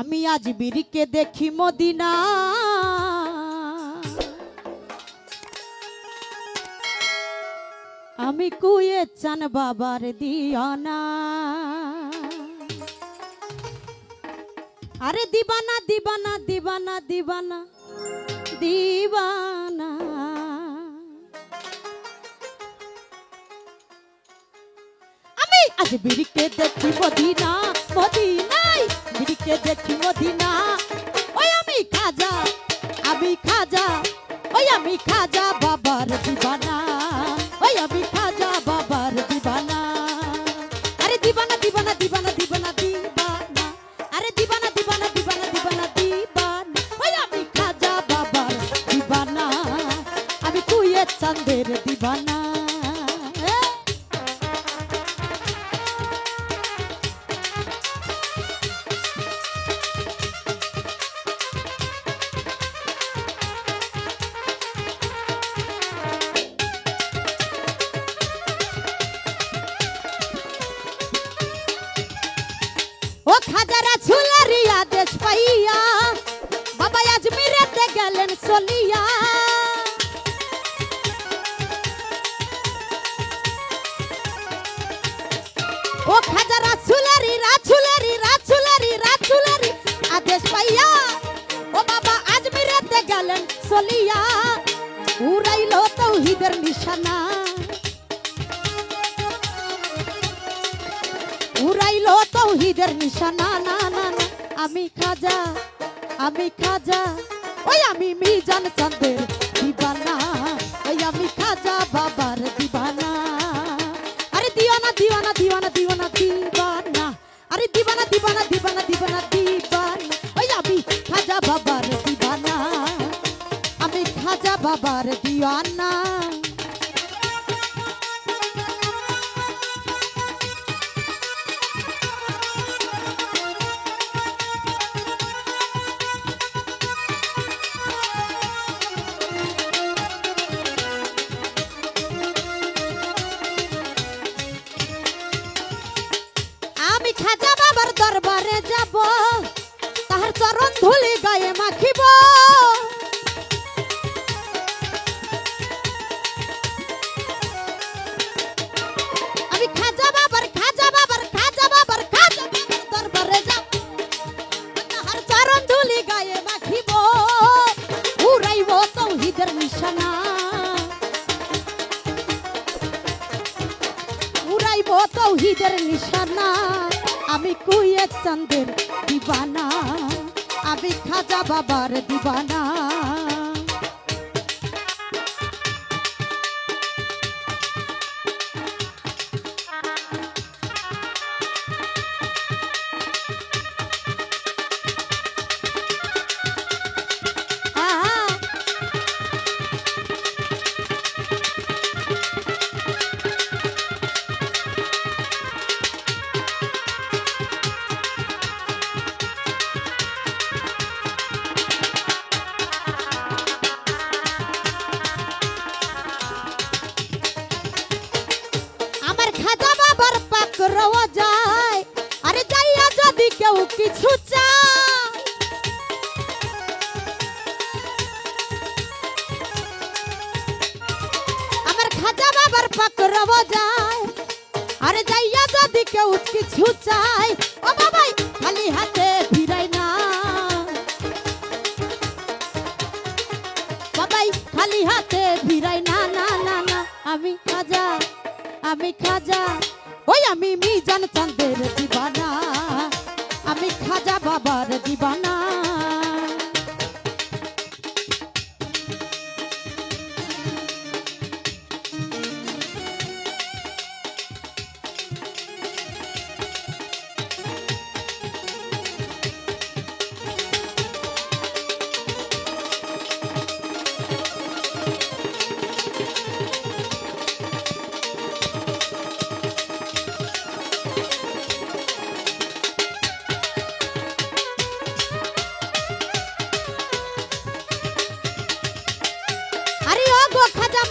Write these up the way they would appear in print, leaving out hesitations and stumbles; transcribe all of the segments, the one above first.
আমি আজ বীরকে দেখি মদিনা, আমি কুয়ে চান বাবার দিয়ানা। আরে দিবানা দিবানা দিবানা দিবানা দিবানা, আমি আজ বীরকে দেখি মদিনা, মদিনায় বীরকে দেখি মদিনা। ওই আমি খাজা, আমি খাজা, ওই আমি খাজা বাবার দিবানা, ওই আমি খাজা বাবার দিবানা। আরে দিবানা দিবানা দিবানা দিবানা দিবানা, আরে দিবানা দিবানা দিবানা দিবানা দিবানা, ওই আমি খাজা বাবার দিবানা, আমি কুয়ে চাঁদের দিবানা। ও খাজারা ঝুলারি আদেশ পাইয়া বাবা আজমিরেতে গেলেন চলিয়া। ও খাজারা ঝুলারি রাজুলারি রাজুলারি রাজুলারি আদেশ পাইয়া ও বাবা আজমিরেতে গেলেন চলিয়া। উড়াইলো তাওহীদের নিশানা, উড়াইলো তাওহীদের নিশানা। না না না, আমি খাজা, আমি খাজা, ওই আমি মিজান চাঁদের দিবানা, ওই আমি খাজা বাবার দিবানা। আরে দিওয়ানা দিওয়ানা দিওয়ানা দিওয়ানা দিবানা, আরে দিবানা দিবানা দিবানা দিবানা দিবানা, ওই আমি খাজা বাবার দিবানা, আমি খাজা বাবার দিওয়ানা। আমি খাজা বাবার দরবারে যাব, তাহার চরণ ধুলি গায়ে মাখিব। আমি খাজা বাবার খাজা বাবার খাজা বাবার খাজা বাবার দরবারে যাব, তাহার চরণ ধুলি গায়ে মাখিব। উড়াইব তাওহীদের নিশানা, উড়াইব তাওহীদের নিশানা, আমি কুয়ে চাঁদের দিবানা, আমি খাজা বাবার দিবানা। আমার খাজা বাবার পাক রওয়া যায়, আরে যাইয়া যদি কেউ কিছু চায়। আমার খাজা বাবার পাক রওয়া যায়, আরে যাইয়া যদি কেউ কিছু চায়। ও বাবাই খালি হাতে ফিরাই না, বাবাই খালি হাতে ফিরাই না। না না না, আমি খাজা, আমি খাজা, ওই আমি মিজান চাঁদের দিবানা, আমি খাজা বাবার দিবানা।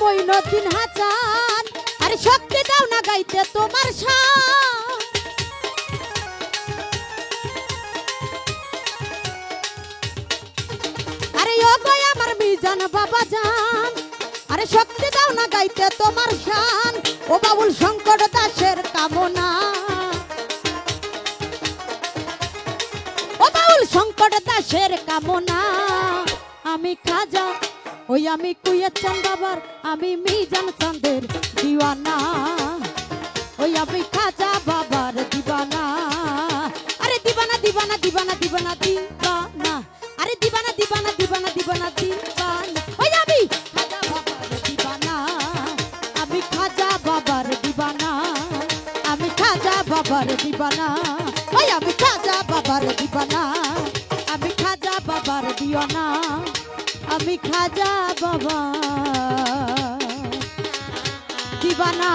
মঈনুদ্দিন হাসান, আরে শক্তি দাও না গাইতে তোমার শান। মিজান বাবা জান, আরে শক্তি দাও না গাইতে তোমার শান, ও বাউল শঙ্কর দাসের কামনা, ও বাউল শঙ্কর দাসের কামনা। আমি খাজা ওই আমি কুইয়ের চান বাবার, আমি মিজান চাঁদের দিওয়ানা, ওই আমি খাজা বাবার দিবানা। আরে দিবানা দিবানা দিবানা দিবানা দিবানা, আরে দিবানা দিবানা দিবানা দিবানা দিবানা, ওই আমি খাজা বাবার দিবানা, আমি খাজা বাবার দিবানা, আমি খাজা বাবার দিবানা, ওই আমি খাজা বাবার দিবানা, আমি খাজা বাবার দিওয়ানা, আমি খাজা বাবা দিবানা।